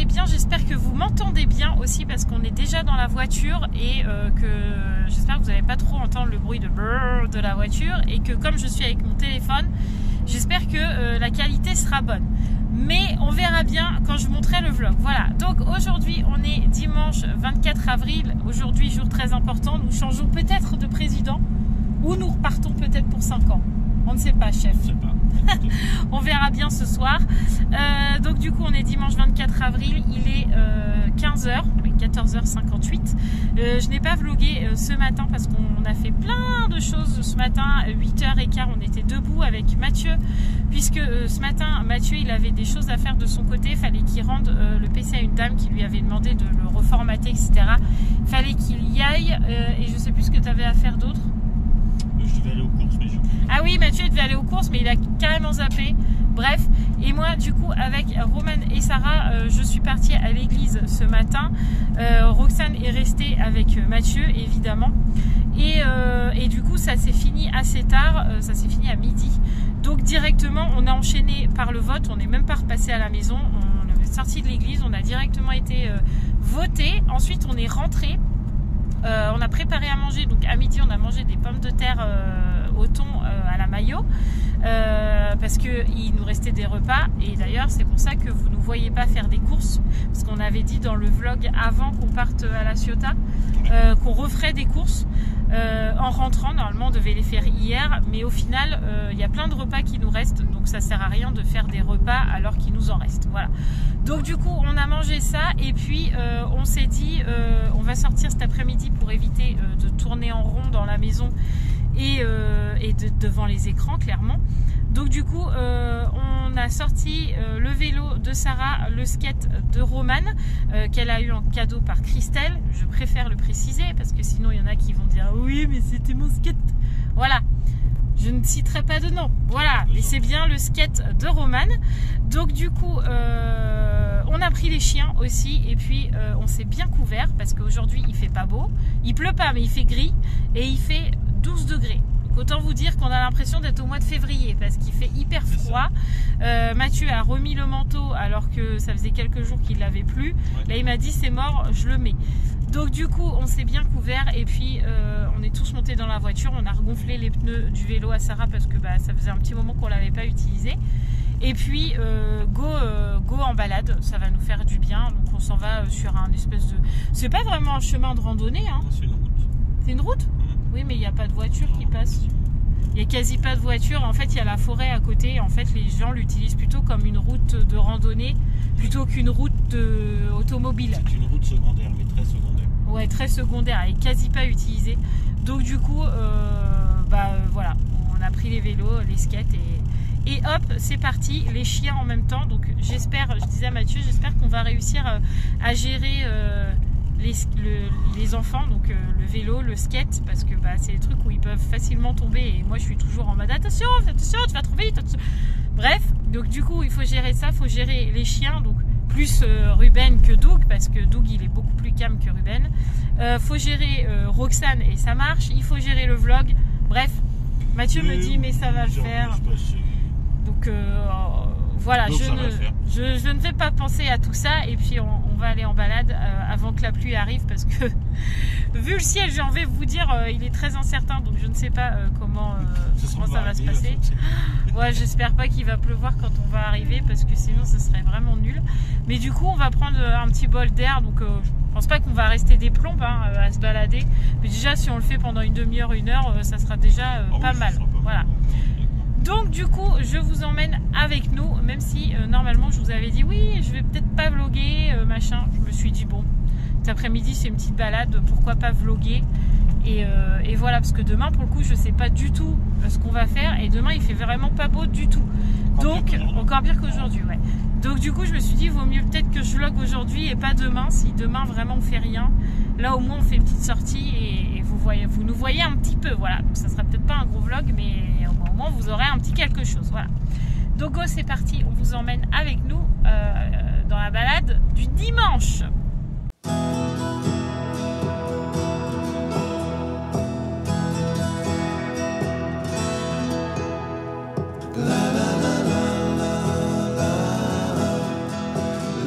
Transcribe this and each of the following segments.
m'entendez bien, j'espère que vous m'entendez bien aussi parce qu'on est déjà dans la voiture et que j'espère que vous n'allez pas trop entendre le bruit de la voiture et que comme je suis avec mon téléphone, j'espère que la qualité sera bonne. Mais on verra bien quand je montrerai le vlog. Voilà, donc aujourd'hui on est dimanche 24 avril, aujourd'hui jour très important, nous changeons peut-être de président ou nous repartons peut-être pour 5 ans. On ne sait pas, chef. Je sais pas. On verra bien ce soir. Donc du coup on est dimanche 24 avril, il est 15h, 14h58. Je n'ai pas vlogué ce matin parce qu'on a fait plein de choses ce matin. 8h15 on était debout avec Mathieu, puisque ce matin Mathieu il avait des choses à faire de son côté. Il fallait qu'il rende le PC à une dame qui lui avait demandé de le reformater, etc. Il fallait qu'il y aille et je sais plus ce que tu avais à faire d'autre. Je devais aller aux courses, mais Ah oui, Mathieu devait aller aux courses, mais il a carrément zappé. Bref, et moi du coup avec Roman et Sarah, je suis partie à l'église ce matin. Roxane est restée avec Mathieu évidemment. Et du coup ça s'est fini assez tard, ça s'est fini à midi. Donc directement on a enchaîné par le vote, on n'est même pas repassé à la maison. On est sorti de l'église, on a directement été voté. Ensuite on est rentré. On a préparé à manger, donc à midi on a mangé des pommes de terre au thon à la mayo parce qu'il nous restait des repas et d'ailleurs c'est pour ça que vous ne voyez pas faire des courses parce qu'on avait dit dans le vlog avant qu'on parte à la Ciotat qu'on referait des courses en rentrant. Normalement on devait les faire hier mais au final il y a plein de repas qui nous restent donc ça sert à rien de faire des repas alors qu'il nous en reste. Voilà, donc du coup on a mangé ça et puis on s'est dit on va sortir cet après-midi pour éviter de tourner en rond dans la maison et devant les écrans clairement. Donc du coup on a sorti le vélo de Sarah, le skate de Roman qu'elle a eu en cadeau par Christelle. Je préfère le préciser parce que sinon il y en a qui vont dire oui mais c'était mon skate. Voilà, je ne citerai pas de nom. Voilà, mais c'est bien le skate de Roman. Donc du coup on a pris les chiens aussi et puis on s'est bien couvert parce qu'aujourd'hui il fait pas beau, il pleut pas mais il fait gris et il fait 12 degrés. Donc autant vous dire qu'on a l'impression d'être au mois de février parce qu'il fait hyper froid. Mathieu a remis le manteau alors que ça faisait quelques jours qu'il l'avait plus. Ouais. Là il m'a dit c'est mort, je le mets. Donc du coup on s'est bien couvert et puis on est tous montés dans la voiture. On a regonflé les pneus du vélo à Sarah parce que ça faisait un petit moment qu'on l'avait pas utilisé. Et puis go en balade, ça va nous faire du bien. Donc on s'en va sur un espèce de... C'est pas vraiment un chemin de randonnée hein. C'est une route. C'est une route? Oui mais il n'y a pas de voiture qui passe. Il n'y a quasi pas de voiture. En fait il y a la forêt à côté. En fait les gens l'utilisent plutôt comme une route de randonnée plutôt qu'une route automobile. C'est une route secondaire mais très secondaire. Ouais, très secondaire, elle est quasi pas utilisée. Donc du coup voilà, on a pris les vélos, les skates et hop, c'est parti, les chiens en même temps. Donc j'espère, je disais à Mathieu, j'espère qu'on va réussir à gérer les enfants, donc le vélo, le skate, parce que c'est des trucs où ils peuvent facilement tomber et moi je suis toujours en mode attention, tu vas trop vite. Bref, donc du coup il faut gérer ça, il faut gérer les chiens, donc plus Ruben que Doug, parce que Doug il est beaucoup plus calme que Ruben. Faut gérer Roxane et ça marche, il faut gérer le vlog, bref. Mathieu me dit mais ça va le faire. Donc voilà, je ne vais pas penser à tout ça et puis on va aller en balade avant que la pluie arrive parce que vu le ciel, j'ai envie de vous dire, il est très incertain donc je ne sais pas comment ça va se passer. Ouais, j'espère pas qu'il va pleuvoir quand on va arriver parce que sinon ce serait vraiment nul. Mais du coup, on va prendre un petit bol d'air donc je pense pas qu'on va rester des plombes à se balader. Mais déjà, si on le fait pendant une demi-heure, une heure, ça sera déjà pas mal. Voilà. Donc du coup je vous emmène avec nous, même si normalement je vous avais dit oui je vais peut-être pas vlogger machin, je me suis dit bon cet après-midi c'est une petite balade, pourquoi pas vlogger et voilà parce que demain pour le coup je sais pas du tout ce qu'on va faire et demain il fait vraiment pas beau du tout, donc encore pire qu'aujourd'hui ouais. Donc du coup je me suis dit vaut mieux peut-être que je vlog aujourd'hui et pas demain, si demain vraiment on fait rien, là au moins on fait une petite sortie et vous nous voyez un petit peu, voilà, donc ça sera peut-être pas un gros vlog mais au moins vous aurez un petit quelque chose, voilà. Donc go c'est parti, on vous emmène avec nous dans la balade du dimanche. La la la la la la la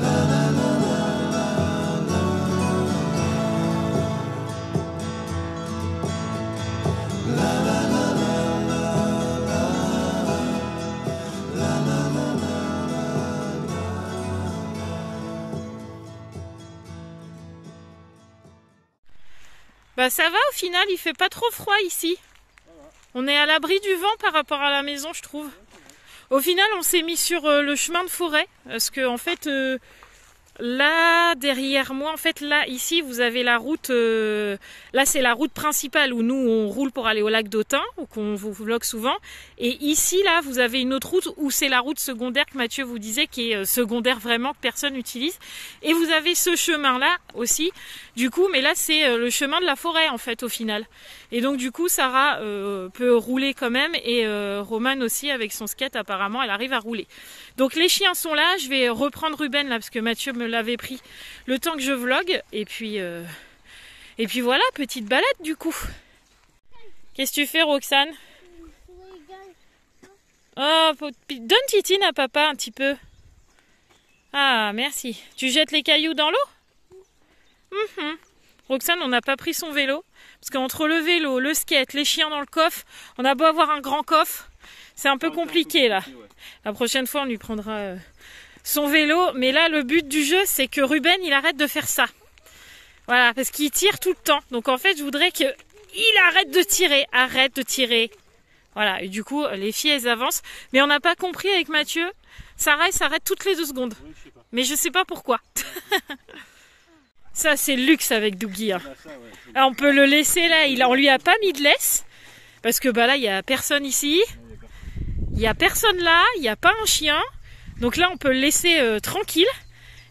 la la la Bah ça va au final, il fait pas trop froid ici. On est à l'abri du vent par rapport à la maison, je trouve. Au final, on s'est mis sur le chemin de forêt. Parce que en fait, là, derrière moi, en fait, là, ici, vous avez la route. Là, c'est la route principale où nous, on roule pour aller au lac d'Autun, ou qu'on vous vlog souvent. Et ici, là, vous avez une autre route où c'est la route secondaire que Mathieu vous disait, qui est secondaire vraiment, que personne n'utilise. Et vous avez ce chemin-là aussi. Du coup, mais là, c'est le chemin de la forêt, en fait, au final. Et donc, du coup, Sarah peut rouler quand même. Et Roman aussi, avec son skate, apparemment, elle arrive à rouler. Donc, les chiens sont là. Je vais reprendre Ruben, là, parce que Mathieu me l'avait pris le temps que je vlog. Et puis voilà, petite balade, du coup. Qu'est-ce que tu fais, Roxane? Oh, donne Titine à papa un petit peu. Ah, merci. Tu jettes les cailloux dans l'eau? Roxane, on n'a pas pris son vélo. Parce qu'entre le vélo, le skate, les chiens dans le coffre, on a beau avoir un grand coffre, c'est un peu compliqué là. La prochaine fois, on lui prendra son vélo. Mais là, le but du jeu, c'est que Ruben, il arrête de faire ça. Voilà, parce qu'il tire tout le temps. Donc en fait, je voudrais qu'il arrête de tirer. Arrête de tirer. Voilà, et du coup, les filles, elles avancent. Mais on n'a pas compris avec Mathieu. Sarah, elle s'arrête toutes les 2 secondes. Oui, je sais pas. Mais je sais pas pourquoi. Ça, c'est le luxe avec Dougie. Hein. Alors, on peut le laisser là. On lui a pas mis de laisse. Parce que bah là, il n'y a personne ici. Il n'y a personne là. Il n'y a pas un chien. Donc là, on peut le laisser tranquille.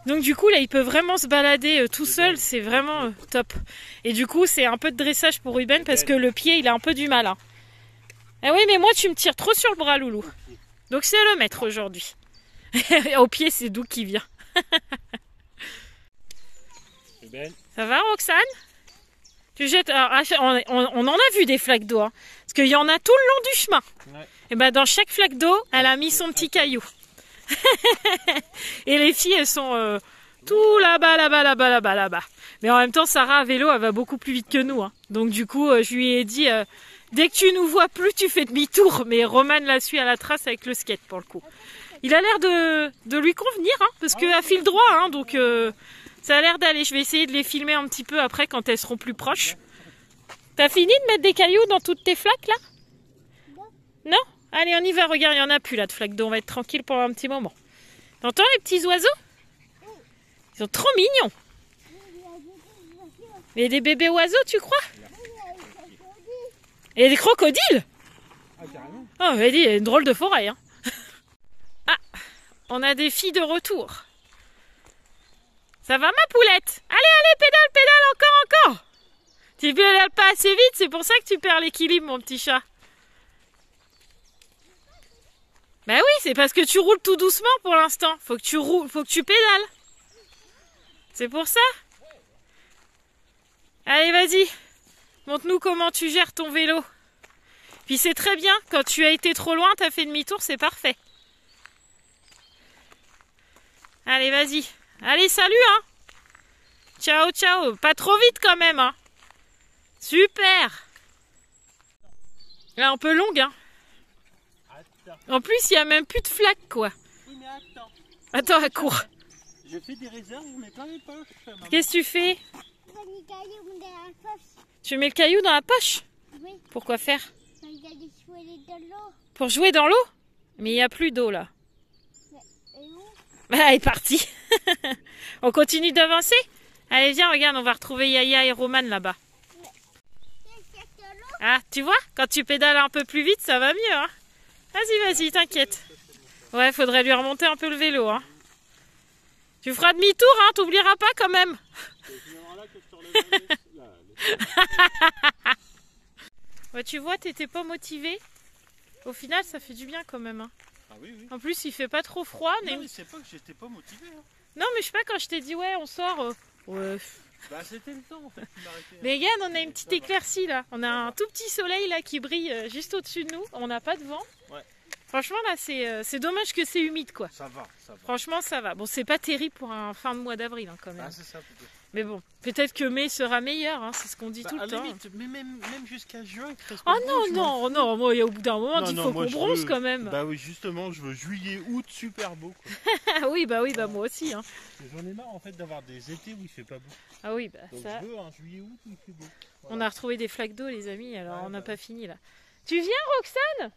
Donc du coup, là, il peut vraiment se balader tout seul. C'est vraiment top. Et du coup, c'est un peu de dressage pour Ruben parce que le pied, il a un peu du mal. Hein. Ah oui, mais moi, tu me tires trop sur le bras, Loulou. Donc c'est le maître aujourd'hui. Au pied, c'est Doug qui vient. Ça va, Roxane? Tu jettes. Alors, on en a vu des flaques d'eau, hein, parce qu'il y en a tout le long du chemin. Ouais. Et ben dans chaque flaque d'eau, elle a mis son petit caillou. Et les filles, elles sont tout là-bas, là-bas, là-bas, là-bas, là-bas. Mais en même temps, Sarah à vélo, elle va beaucoup plus vite que nous. Hein. Donc du coup, je lui ai dit, dès que tu nous vois plus, tu fais demi-tour. Mais Roman la suit à la trace avec le skate pour le coup. Il a l'air de lui convenir, hein, parce qu'elle file droit, hein, donc ça a l'air d'aller. Je vais essayer de les filmer un petit peu après quand elles seront plus proches. T'as fini de mettre des cailloux dans toutes tes flaques là? Non? Allez, on y va, regarde, il n'y en a plus là de flaques d'eau, on va être tranquille pendant un petit moment. T'entends les petits oiseaux? Ils sont trop mignons. Et des bébés oiseaux, tu crois? Et des crocodiles? Oh, elle dit, il y a une drôle de forêt, hein. Ah, on a des filles de retour. Ça va ma poulette? Allez, pédale, pédale, encore. Tu pédales pas assez vite, c'est pour ça que tu perds l'équilibre, mon petit chat. Ben oui, c'est parce que tu roules tout doucement pour l'instant. Faut que tu roules, faut que tu pédales. C'est pour ça. Allez, vas-y. Montre-nous comment tu gères ton vélo. Puis c'est très bien, quand tu as été trop loin, t'as fait demi-tour, c'est parfait. Allez, vas-y. Allez, salut, hein. Ciao, ciao. Pas trop vite quand même, hein. Super. Là, un peu longue, hein. En plus, il n'y a même plus de flaques, quoi. Oui, mais attends. Attends, elle court. Je fais des réserves, je mets plein les poches. Qu'est-ce que tu fais? Tu mets le caillou dans la poche? Oui. Pourquoi faire? Pour jouer dans l'eau? Mais il n'y a plus d'eau, là. Ah, elle est partie. On continue d'avancer? Allez, viens, regarde, on va retrouver Yaya et Roman là-bas. Ah, tu vois? Quand tu pédales un peu plus vite, ça va mieux, hein? Vas-y, vas-y, t'inquiète. Ouais, faudrait lui remonter un peu le vélo, hein. Tu feras demi-tour, hein, t'oublieras pas quand même. Ouais, tu vois, t'étais pas motivé. Au final, ça fait du bien quand même, hein. Ah oui, oui. En plus, il fait pas trop froid. Non, mais c'est pas que j'étais pas motivé. Hein. Non, mais je sais pas, quand je t'ai dit, ouais, on sort. Ouais. Bah, c'était le temps en fait qui m'arrêtait. Mais regarde, on a une petite éclaircie là. On a un tout petit soleil là qui brille juste au-dessus de nous. On n'a pas de vent. Ouais. Franchement, là, c'est dommage que c'est humide, quoi. Ça va, ça va. Franchement, ça va. Bon, c'est pas terrible pour un fin de mois d'avril, hein, quand même. Ah, c'est ça, plutôt. Mais bon, peut-être que mai sera meilleur, hein, c'est ce qu'on dit tout le temps. Limite, mais même jusqu'à juin, il reste Oh pas beau, non, moi au bout d'un moment, il faut qu'on bronze quand même. Bah oui, justement, je veux juillet, août, super beau. Oui, bah moi aussi. Hein. J'en ai marre en fait d'avoir des étés où il fait pas beau. Ah oui, bah donc ça. Je veux un juillet, août où il fait beau. Voilà. On a retrouvé des flaques d'eau, les amis, alors on n'a pas fini là. Tu viens, Roxane?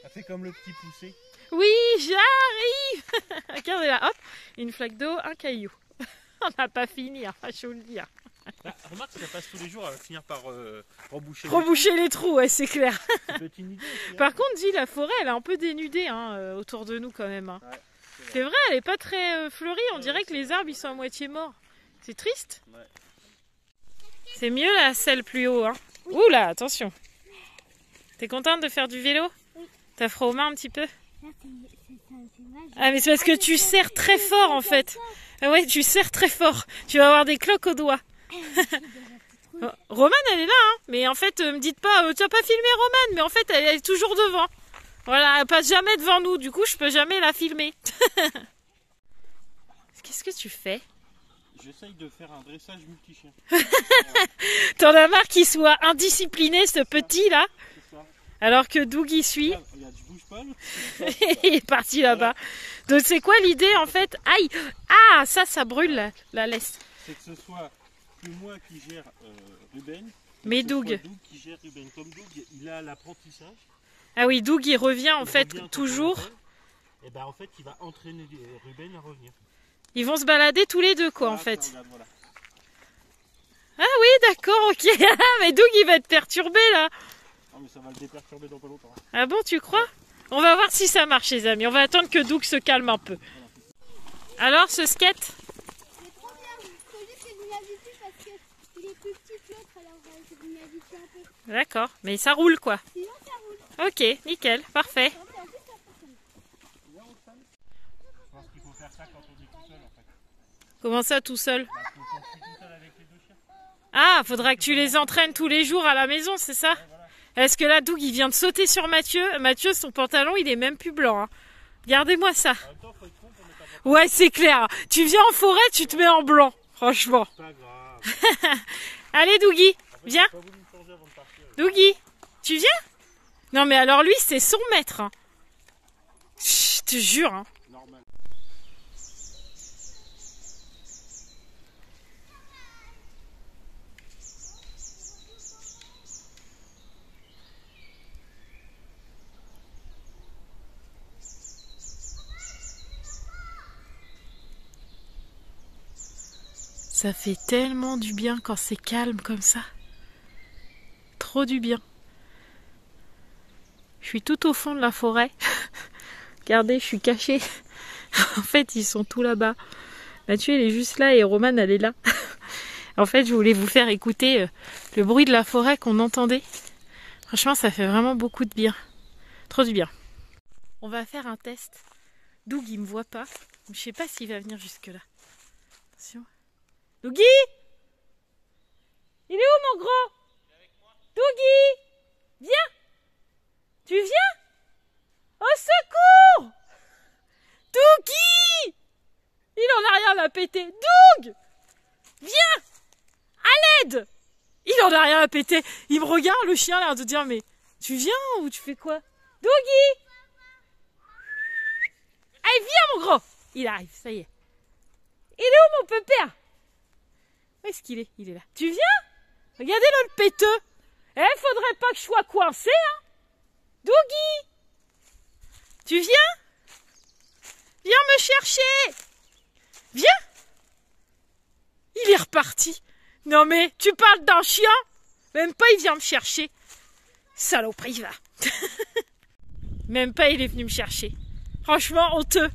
Ça fait comme le petit poussé. Oui, j'arrive. Regardez là, hop, une flaque d'eau, un caillou. On n'a pas fini, hein, je vous le dire. Bah, remarque, ça passe tous les jours, elle va finir par reboucher les trous, ouais, c'est clair. Ça peut être une idée aussi, hein. Par contre, dis, la forêt, elle est un peu dénudée hein, autour de nous quand même. Hein. Ouais, c'est vrai, elle est pas très fleurie, on dirait que les arbres ils sont à moitié morts. C'est triste. Ouais. C'est mieux la selle plus haut. Hein. Oui. Ouh là, attention. T'es contente de faire du vélo? Oui. T'as froid aux mains un petit peu? Ah mais c'est parce que tu serres très fort en fait. Ah ouais, tu serres très fort. Tu vas avoir des cloques aux doigts. Romane elle est là, hein. Mais en fait me dites pas, tu vas pas filmer Romane, mais en fait elle est toujours devant. Voilà, elle passe jamais devant nous, du coup je peux jamais la filmer. Qu'est-ce que tu fais? J'essaye de faire un dressage multi-chien. T'en as marre qu'il soit indiscipliné ce petit là? Alors que Doug y suit. Regarde, je bouge pas. Il est parti là-bas. Donc c'est quoi l'idée en fait? Aïe! Ah, ça brûle la laisse. C'est que ce soit plus moi qui gère Ruben. Mais Doug. Doug qui gère Ruben. Comme Doug, il a l'apprentissage. Ah oui, Doug il revient en fait toujours. Et ben en fait il va entraîner Ruben à revenir. Ils vont se balader tous les deux quoi en fait. Regarde, voilà. Ah oui d'accord, ok. Mais Doug il va être perturbé là. Mais ça va le déperturber dans pas longtemps. Ah bon, tu crois? On va voir si ça marche les amis. On va attendre que Doug se calme un peu. Alors ce skate? C'est trop bien. Il faut juste que je m'y habitue parce qu'il est plus petit que l'autre. Alors je vais m'y habituer un peu. D'accord, mais ça roule quoi. Sinon ça roule. Ok, nickel, parfait. Je pense qu'il faut faire ça quand on est tout seul en fait. Comment ça tout seul? Parce qu'on construit tout seul avec les deux chiens. Ah, faudra que tu les entraînes tous les jours à la maison, c'est ça? Est-ce que là, Doug, il vient de sauter sur Mathieu? Mathieu, son pantalon, il est même plus blanc. Hein. Regardez-moi ça. Ouais, c'est clair. Tu viens en forêt, tu te mets en blanc. Franchement. Pas grave. Allez, Dougie, viens. Dougie, tu viens? Non, mais alors lui, c'est son maître. Hein. Je te jure. Hein. Normal. Ça fait tellement du bien quand c'est calme comme ça. Trop du bien. Je suis tout au fond de la forêt. Regardez, je suis cachée. En fait, ils sont tous là-bas. Mathieu, il est juste là et Romane, elle est là. En fait, je voulais vous faire écouter le bruit de la forêt qu'on entendait. Franchement, ça fait vraiment beaucoup de bien. Trop du bien. On va faire un test. Doug, il me voit pas. Je sais pas s'il va venir jusque-là. Attention. Dougie! Il est où mon gros? Il est avec moi. Dougie! Viens! Tu viens? Au secours! Dougie! Il en a rien à péter. Doug! Viens! À l'aide! Il en a rien à péter. Il me regarde, le chien a l'air de dire mais tu viens ou tu fais quoi? Dougie! Allez, viens mon gros! Il arrive, ça y est. Il est où mon pépère? Où est-ce qu'il est? Il est là. Tu viens? Regardez-le le péteux. Eh, faudrait pas que je sois coincé, hein? Dougie! Tu viens? Viens me chercher! Viens! Il est reparti. Non mais, tu parles d'un chien? Même pas il vient me chercher. Saloperie, va. Même pas il est venu me chercher. Franchement, honteux.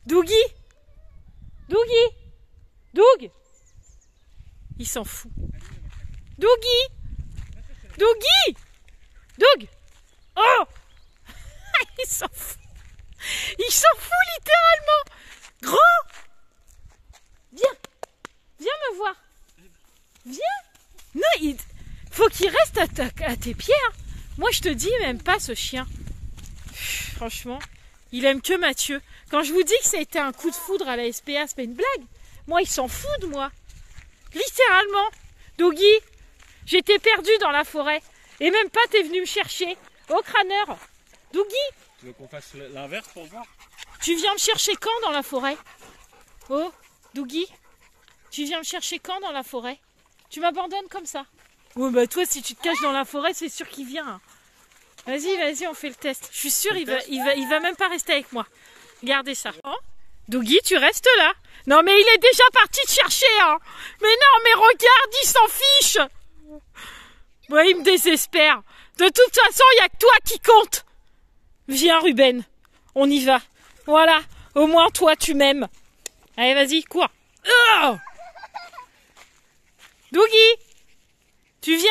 Dougie? Dougie? Doug? Il s'en fout. Dougie? Dougie? Doug? Oh! Il s'en fout. Il s'en fout littéralement. Grand! Viens. Viens me voir. Viens. Non, il faut qu'il reste à tes pieds. Hein. Moi, je te dis même pas ce chien. Franchement, Il aime que Mathieu. Quand je vous dis que ça a été un coup de foudre à la SPA, c'est pas une blague. Moi, il s'en fout de moi. Littéralement. Doggy, j'étais perdue dans la forêt. Et même pas, t'es venu me chercher. Au crâneur. Doggy. Tu veux qu'on fasse l'inverse pour voir? Tu viens me chercher quand dans la forêt? Oh, Doggy. Tu viens me chercher quand dans la forêt? Tu m'abandonnes comme ça? Oh bah toi, si tu te caches dans la forêt, c'est sûr qu'il vient. Vas-y, vas-y, on fait le test. Je suis sûre, il va même pas rester avec moi. Regardez ça. Oh, Doggy, tu restes là. Non, mais il est déjà parti te chercher, hein. Mais non, mais regarde, il s'en fiche. Bon, il me désespère. De toute façon, il n'y a que toi qui compte. Viens, Ruben. On y va. Voilà. Au moins, toi, tu m'aimes. Allez, vas-y, cours. Oh, Doggy, tu viens?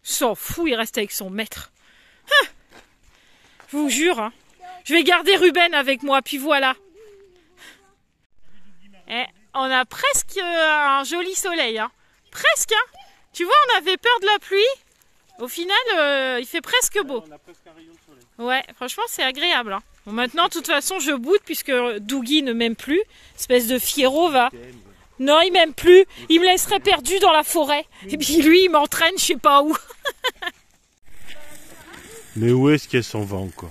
S'en fout, il reste avec son maître. Ah, je vous jure, hein. Je vais garder Ruben avec moi, puis voilà. Eh, on a presque un joli soleil, hein. Presque, hein. Tu vois, on avait peur de la pluie. Au final, il fait presque beau. On a presque un rayon de soleil. Ouais, franchement, c'est agréable, hein. Bon, maintenant, de toute façon, je boude puisque Doggy ne m'aime plus. Espèce de fiero, va. Non, il m'aime plus. Il me laisserait perdu dans la forêt. Et puis lui, il m'entraîne, je sais pas où. Mais où est-ce qu'elle s'en va encore?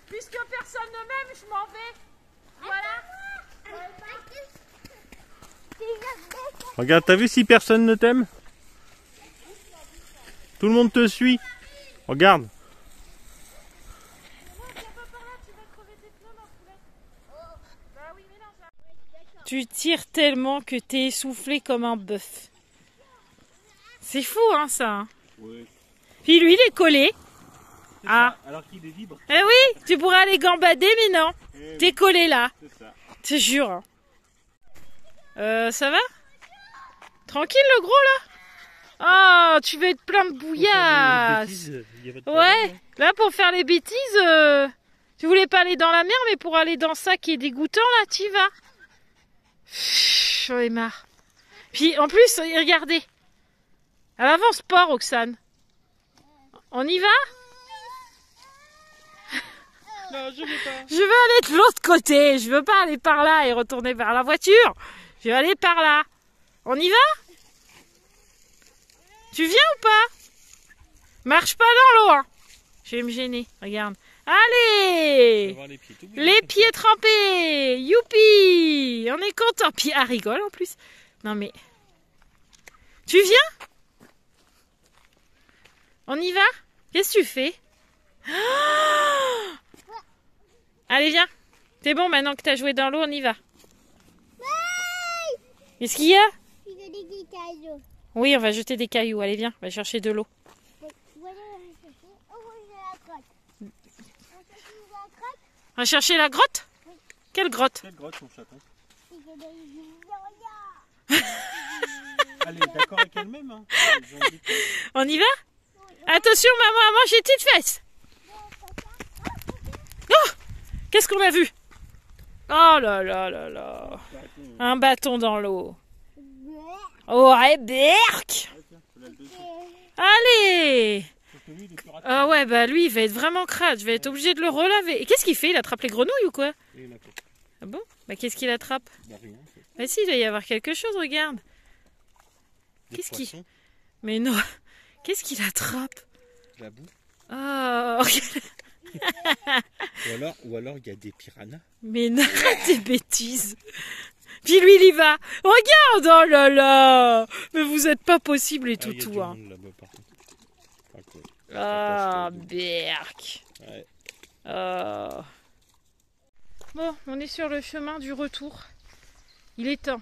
Puisque personne ne m'aime, je m'en vais. Voilà. Regarde, t'as vu si personne ne t'aime? Tout le monde te suit. Regarde. Tu tires tellement que t'es essoufflé comme un bœuf. C'est fou, hein, ça. Ouais. Puis lui, il est collé. Ah. Alors qu'il est libre. Eh oui, tu pourrais aller gambader, mais non. T'es collé là. C'est ça. Je te jure. Ça va? Tranquille, le gros, là? Oh, tu vas être plein de bouillasse. Ouais, là, pour faire les bêtises, tu voulais pas aller dans la mer, mais pour aller dans ça qui est dégoûtant, là, t'y vas. J'en ai marre. Puis, en plus, regardez. Elle avance pas, Roxane. On y va? Non, je vais pas. Je veux aller de l'autre côté. Je veux pas aller par là et retourner vers la voiture. Je vais aller par là. On y va? Tu viens ou pas? Marche pas dans l'eau, hein. Je vais me gêner. Regarde. Allez! Les pieds trempés! Youpi! On est content. Puis elle rigole en plus. Non mais... Tu viens? On y va? Qu'est-ce que tu fais? Oh, allez, viens. C'est bon, maintenant que tu as joué dans l'eau, on y va. Qu'est-ce qu'il y a? Oui, on va jeter des cailloux. Allez, viens, on va chercher de l'eau. On va chercher la grotte? Quelle grotte? Quelle grotte, mon chaton? Elle est d'accord avec elle-même, hein. On y va? Attention, maman a mangé tes fesses. Oh! Qu'est-ce qu'on a vu? Oh là là là là. Un bâton dans l'eau. Oh, Berk! Allez! Ah ouais, bah lui, il va être vraiment crade. Je vais être obligée de le relaver. Et qu'est-ce qu'il fait? Il attrape les grenouilles ou quoi? Ah bon? Bah qu'est-ce qu'il attrape? Bah si, il doit y avoir quelque chose, regarde. Qu'est-ce qu'il... Mais non. Qu'est-ce qu'il attrape? La boue. Oh. Ou alors il y a des piranhas. Mais non, des bêtises. Puis lui, il y va. Regarde, oh là là. Mais vous êtes pas possible et tout, tout. Hein. Ah, Berk. Ouais. Oh. Bon, on est sur le chemin du retour. Il est temps.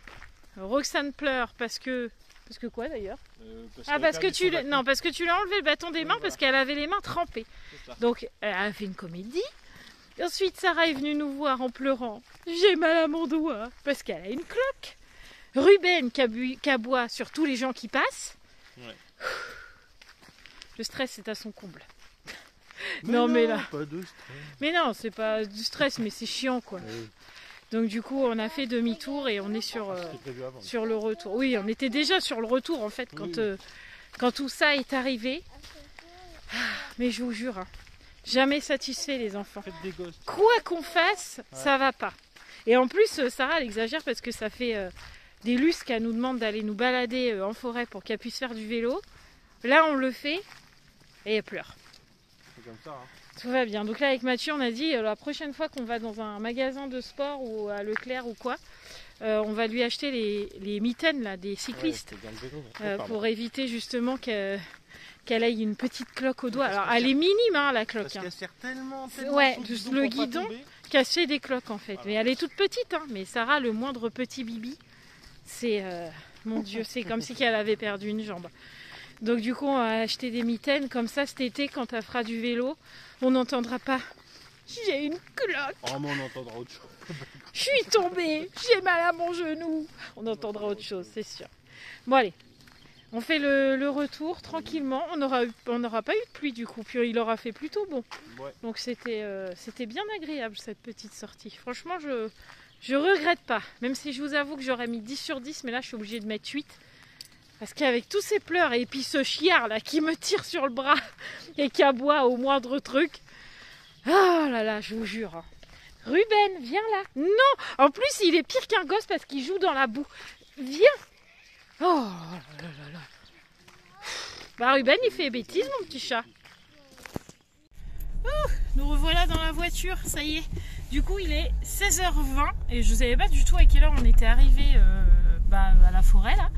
Roxane pleure parce que... Parce que quoi d'ailleurs? Parce que tu lui as enlevé le bâton des mains parce qu'elle avait les mains trempées. Donc elle a fait une comédie. Et ensuite Sarah est venue nous voir en pleurant. J'ai mal à mon doigt parce qu'elle a une cloque. Ruben qui aboie sur tous les gens qui passent. Ouais. Le stress est à son comble. Non mais là. Pas de stress. Mais non, c'est pas du stress, mais c'est chiant quoi. Oui. Donc du coup, on a fait demi-tour et on est sur le retour. Oui, on était déjà sur le retour en fait quand tout ça est arrivé. Mais je vous jure, hein, Jamais satisfait les enfants. Faites des gosses. Quoi qu'on fasse, ça va pas. Et en plus, Sarah, elle exagère parce que ça fait des lustres qu'elle nous demande d'aller nous balader en forêt pour qu'elle puisse faire du vélo. Là, on le fait et elle pleure. C'est comme ça. Hein. Tout va bien. Donc là, avec Mathieu, on a dit la prochaine fois qu'on va dans un magasin de sport ou à Leclerc ou quoi, on va lui acheter les mitaines là, des cyclistes pour éviter justement qu'elle ait une petite cloque au doigt. Alors, elle est minime, hein, la cloque. Parce qu'elle sert tellement ouais, le guidon casse des cloques en fait. Voilà. Mais elle est toute petite. Hein. Mais Sarah, le moindre petit bibi, c'est... mon Dieu, c'est comme si elle avait perdu une jambe. Donc du coup, on va acheter des mitaines. Comme ça, cet été, quand elle fera du vélo, on n'entendra pas. J'ai une cloque. Oh, mais on entendra autre chose. Je suis tombée. J'ai mal à mon genou. On entendra autre chose, c'est sûr. Bon, allez. On fait le retour tranquillement. On n'aura pas eu de pluie du coup. Puis il aura fait plutôt bon. Ouais. Donc c'était bien agréable cette petite sortie. Franchement, je regrette pas. Même si je vous avoue que j'aurais mis 10 sur 10. Mais là, je suis obligée de mettre 8. Parce qu'avec tous ces pleurs et puis ce chiard là qui me tire sur le bras et qui aboie au moindre truc. Ah là là, je vous jure. Hein. Ruben, viens là. Non, en plus il est pire qu'un gosse parce qu'il joue dans la boue. Viens. Oh là là là. Bah Ruben, il fait bêtise mon petit chat. Nous revoilà dans la voiture, ça y est. Du coup, il est 16h20 et je ne savais pas du tout à quelle heure on était arrivé à la forêt là.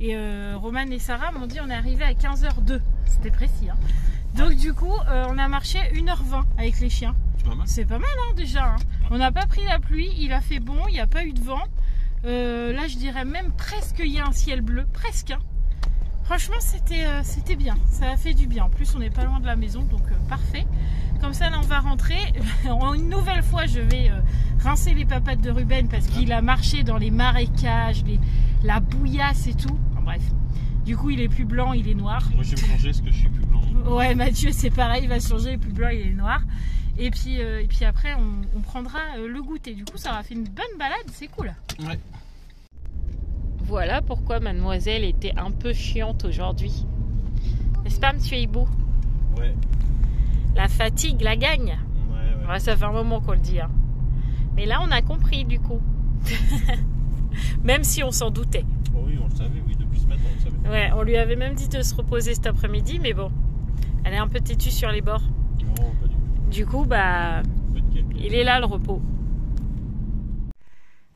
Et Roman et Sarah m'ont dit on est arrivé à 15h02. C'était précis. Hein. Donc du coup, on a marché 1h20 avec les chiens. C'est pas mal hein, déjà. Hein. On n'a pas pris la pluie, il a fait bon, il n'y a pas eu de vent. Là, je dirais même presque il y a un ciel bleu. Presque. Hein. Franchement, c'était bien. Ça a fait du bien. En plus, on n'est pas loin de la maison, donc parfait. Comme ça, là, on va rentrer. Une nouvelle fois, je vais rincer les papates de Ruben parce qu'il a marché dans les marécages, la bouillasse et tout. Enfin, bref. Du coup, il est plus blanc, il est noir. Moi, je vais me changer parce que je suis plus blanc. Ouais, Mathieu, c'est pareil. Il va changer, il est plus blanc, il est noir. Et puis après, on prendra le goûter. Du coup, ça aura fait une bonne balade. C'est cool. Ouais. Voilà pourquoi mademoiselle était un peu chiante aujourd'hui. N'est-ce pas, monsieur Hibou? Ouais. La fatigue la gagne. Ouais, ça fait un moment qu'on le dit. Hein. Mais là, on a compris du coup. Même si on s'en doutait. Oh oui, on le savait, oui, depuis ce matin, on le savait. Ouais, on lui avait même dit de se reposer cet après-midi, mais bon, elle est un peu têtue sur les bords. Non, pas du tout. Du coup, il est là le repos.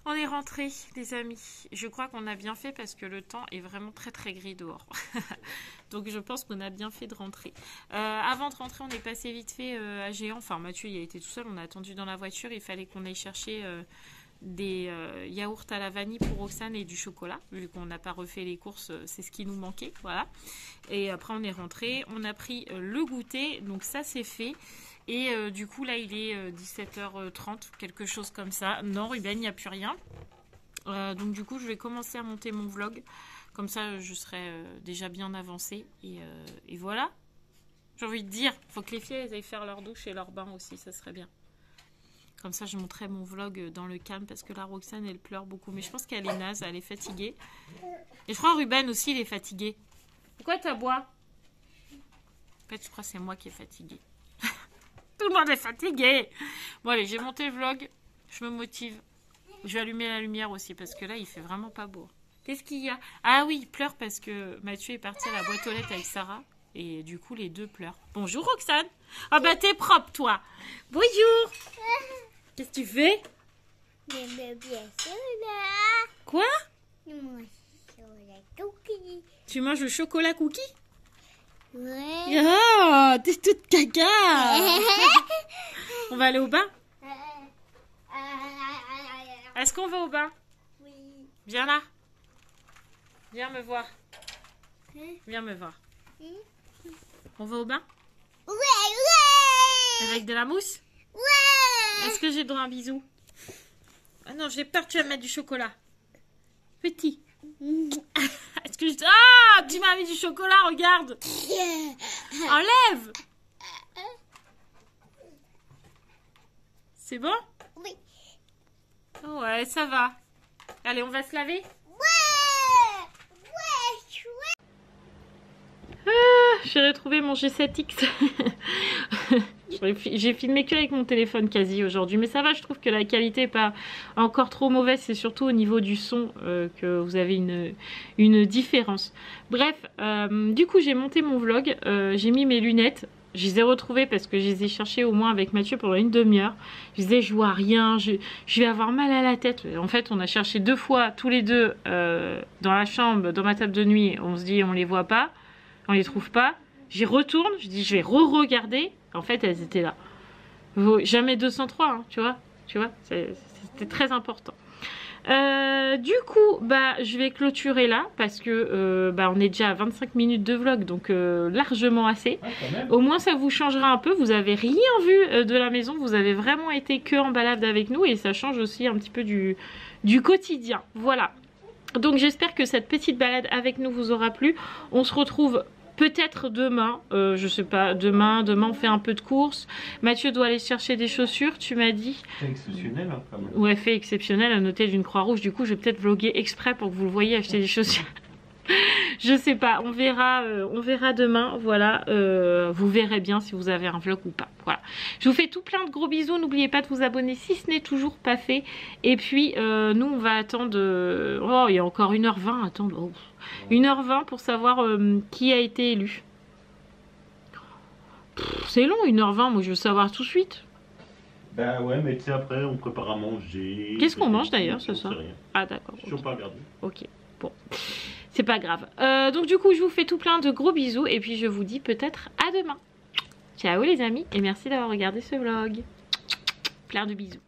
On est rentré, les amis. Je crois qu'on a bien fait parce que le temps est vraiment très très gris dehors. Donc je pense qu'on a bien fait de rentrer. Avant de rentrer, on est passé vite fait à Géant. Enfin, Mathieu, il a été tout seul. On a attendu dans la voiture. Il fallait qu'on aille chercher des yaourts à la vanille pour Roxane et du chocolat. Vu qu'on n'a pas refait les courses, c'est ce qui nous manquait. Voilà. Et après, on est rentré. On a pris le goûter. Donc ça, c'est fait. Et du coup, là, il est 17h30, quelque chose comme ça. Non, Ruben, il n'y a plus rien. Donc du coup, je vais commencer à monter mon vlog. Comme ça, je serai déjà bien avancée. Et voilà. J'ai envie de dire, il faut que les filles elles aillent faire leur douche et leur bain aussi, ça serait bien. Comme ça, je montrerai mon vlog dans le calme parce que la Roxane, elle pleure beaucoup. Mais je pense qu'elle est naze, elle est fatiguée. Et je crois Ruben aussi, il est fatigué. Pourquoi t'aboies? En fait, je crois que c'est moi qui est fatiguée. Tout le monde est fatigué. Bon, allez, j'ai monté le vlog. Je me motive. Je vais allumer la lumière aussi parce que là, il fait vraiment pas beau. Qu'est-ce qu'il y a? Ah oui, il pleure parce que Mathieu est parti à la boîte aux lettres avec Sarah. Et du coup, les deux pleurent. Bonjour, Roxane. Ah bah, t'es propre, toi. Bonjour. Qu'est-ce que tu fais? Quoi? Tu manges le chocolat cookie? Ouais. Oh, t'es toute caca. On va aller au bain? Est-ce qu'on va au bain? Oui. Viens là. Viens me voir. Viens me voir. On va au bain? Ouais. Avec de la mousse? Ouais. Est-ce que j'ai droit à un bisou? Ah non, j'ai peur que tu vas me mettre du chocolat. Petit. Est-ce que je... Ah, tu m'as mis du chocolat, regarde. Enlève. C'est bon? Oui. Ouais, ça va. Allez, on va se laver? Ouais. Ouais. Ah, j'ai retrouvé mon G7X. J'ai filmé que avec mon téléphone quasi aujourd'hui, mais ça va, je trouve que la qualité n'est pas encore trop mauvaise, c'est surtout au niveau du son que vous avez une différence. Bref, du coup j'ai monté mon vlog, j'ai mis mes lunettes, je les ai retrouvées parce que je les ai cherchées au moins avec Mathieu pendant une demi-heure. Je disais je vois rien, je vais avoir mal à la tête. En fait on a cherché 2 fois tous les deux dans la chambre, dans ma table de nuit, on se dit on les voit pas, on les trouve pas. J'y retourne, je dis je vais re-regarder. En fait, elles étaient là. Jamais 203, hein, tu vois, c'était très important. Du coup, bah, je vais clôturer là parce que bah, on est déjà à 25 minutes de vlog, donc largement assez. Au moins, ça vous changera un peu. Vous avez rien vu de la maison, vous avez vraiment été que en balade avec nous et ça change aussi un petit peu du quotidien. Voilà. Donc, j'espère que cette petite balade avec nous vous aura plu. On se retrouve peut-être demain, je sais pas, demain on fait un peu de course. Mathieu doit aller chercher des chaussures, tu m'as dit. C'est exceptionnel hein, quand même. Ouais, fait exceptionnel, à noter d'une Croix-Rouge. Du coup, je vais peut-être vlogger exprès pour que vous le voyez acheter des chaussures. Je sais pas, on verra demain, voilà. Vous verrez bien si vous avez un vlog ou pas. Voilà. Je vous fais tout plein de gros bisous. N'oubliez pas de vous abonner si ce n'est toujours pas fait. Et puis, nous, on va attendre... Oh, il y a encore 1h20, attendre... Oh. 1h20 pour savoir qui a été élu. C'est long 1h20, moi je veux savoir tout de suite. Bah ouais, mais tu sais après on prépare à manger. Qu'est-ce qu'on mange d'ailleurs ce soir? Ah d'accord. Je suis pas regardé. Ok, bon. C'est pas grave. Donc du coup je vous fais tout plein de gros bisous et puis je vous dis peut-être à demain. Ciao les amis et merci d'avoir regardé ce vlog. Plein de bisous.